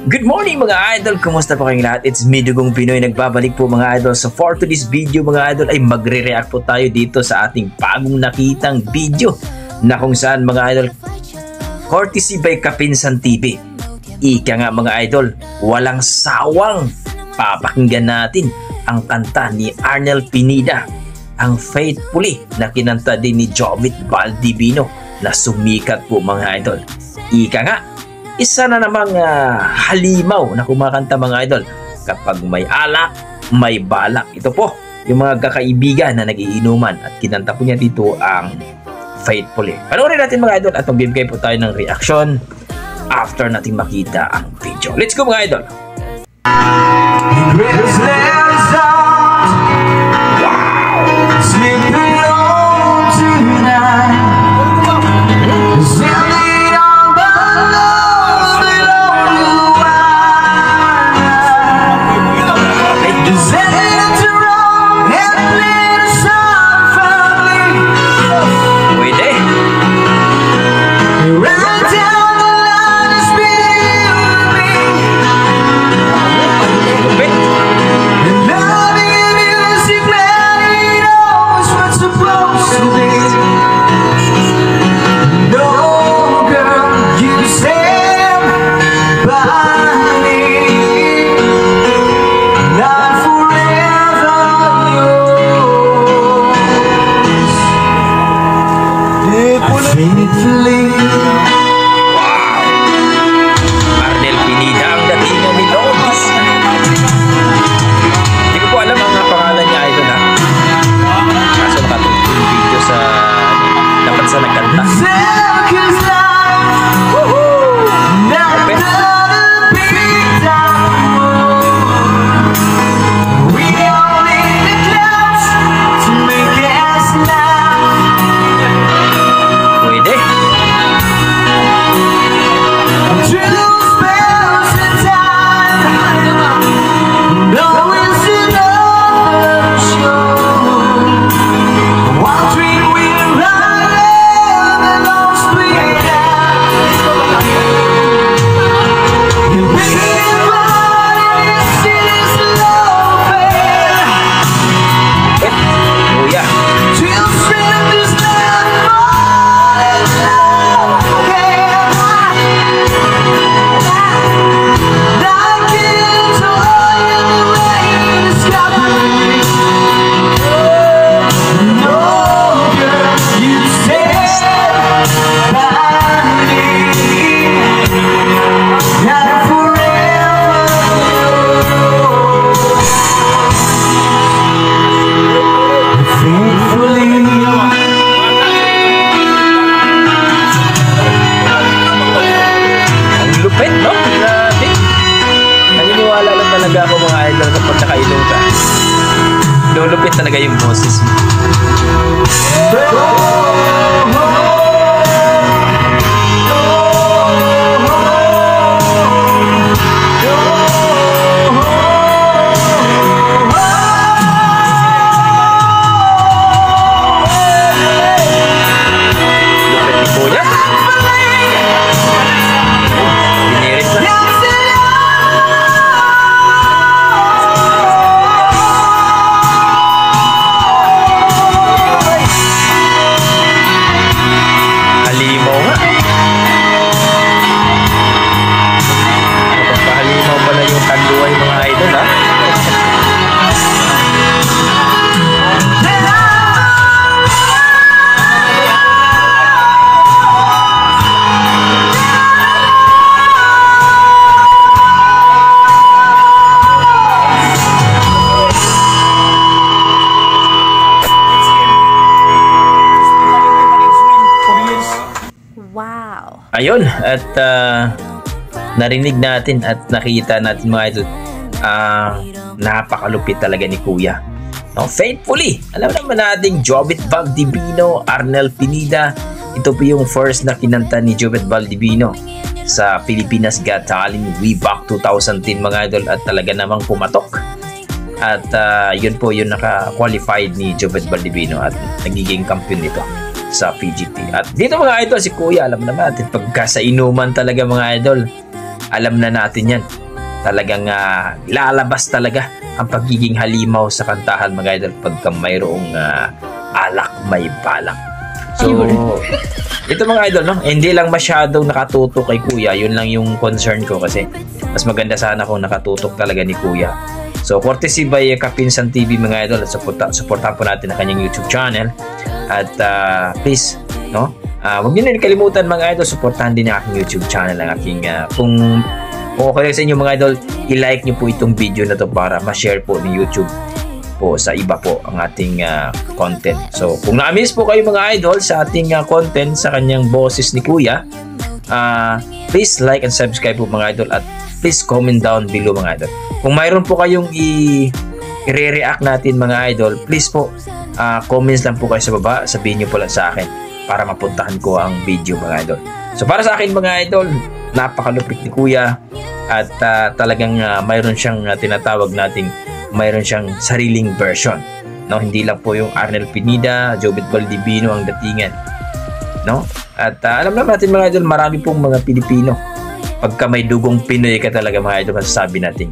Good morning mga idol! Kumusta po kayong lahat? It's me, Dugong Pinoy. Nagbabalik po mga idol. So for today's video mga idol ay magre-react po tayo dito sa ating bagong nakitang video na kung saan mga idol courtesy by Kapinsan TV. Ika nga mga idol, walang sawang papakinggan natin ang kanta ni Arnel Pineda, ang Faithfully na kinanta din ni Jovit Valdivino na sumikat po mga idol. Ika nga, isa na namang halimaw na kumakanta mga idol. Kapag may alak, may balak. Ito po, yung mga kakaibigan na nagiinuman at kinanta po niya dito ang Faithfully. Panoorin natin mga idol at magbibigay po tayo ng reaction after natin makita ang video. Let's go mga idol! Faithfully. Wow! Arnel Pineda ang datingan ni Lobis. Hindi ko po alam ang pangalan niya idol ha. Kaso nakatulog yung video sa dapat sa nagkanta. Talaga ako mga idol kapag nakainom ka. Lulupit talaga yung boses mo. Lupit ni Kuya. Binirit na. Ayun, at narinig natin at nakita natin mga idol, napakalupit talaga ni Kuya. No, Faithfully, alam naman natin Jovit Valdivino, Arnel Pineda. Ito po yung first na kinanta ni Jovit Valdivino sa Pilipinas Got Talent way back 2010 mga idol, at talaga namang pumatok. At yun po yung naka-qualified ni Jovit Valdivino at nagiging kampiyon nito sa PGT. At dito mga idol, si Kuya, alam naman natin, pagka sa inuman talaga mga idol, alam na natin yan. Talagang lalabas talaga ang pagiging halimaw sa kantahan mga idol pagka mayroong alak may balak. So, ito mga idol, no? Hindi lang masyadong nakatutok kay Kuya. Yun lang yung concern ko kasi mas maganda sana kung nakatutok talaga ni Kuya. So, courtesy by Kapinsan TV mga idol. At supportahan po natin ang kanyang YouTube channel. At please, no? Huwag niyo na kalimutan mga idol, supportahan din ang aking YouTube channel. Ang aking, kung okay sa inyo mga idol, i-like niyo po itong video na to para ma-share po ni YouTube po sa iba po ang ating content. So, kung na-miss po kayo mga idol sa ating content sa kanyang boses ni Kuya, please like and subscribe po mga idol at please comment down below mga idol. Kung mayroon po kayong i-re-react natin mga idol, please po comments lang po kayo sa baba, sabihin nyo po lang sa akin para mapuntahan ko ang video mga idol. So para sa akin mga idol, napakalupit ni Kuya at talagang mayroon siyang tinatawag nating mayroon siyang sariling version, no? Hindi lang po yung Arnel Pineda, Jobit Valdivino ang datingan, no? At alam naman natin mga idol, marami pong mga Pilipino pagka may dugong Pinoy ka talaga mga idol, masasabi natin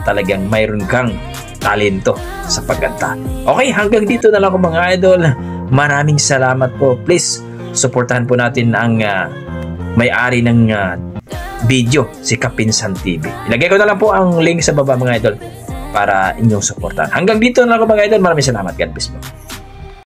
talagang mayroon kang talento sa pagkanta. Okay, hanggang dito na lang ako mga idol. Maraming salamat po. Please suportahan po natin ang may-ari ng video, si Kapinsan TV. Ilagay ko na lang po ang link sa baba mga idol para inyong suportahan. Hanggang dito na lang ako mga idol. Maraming salamat. God bless po.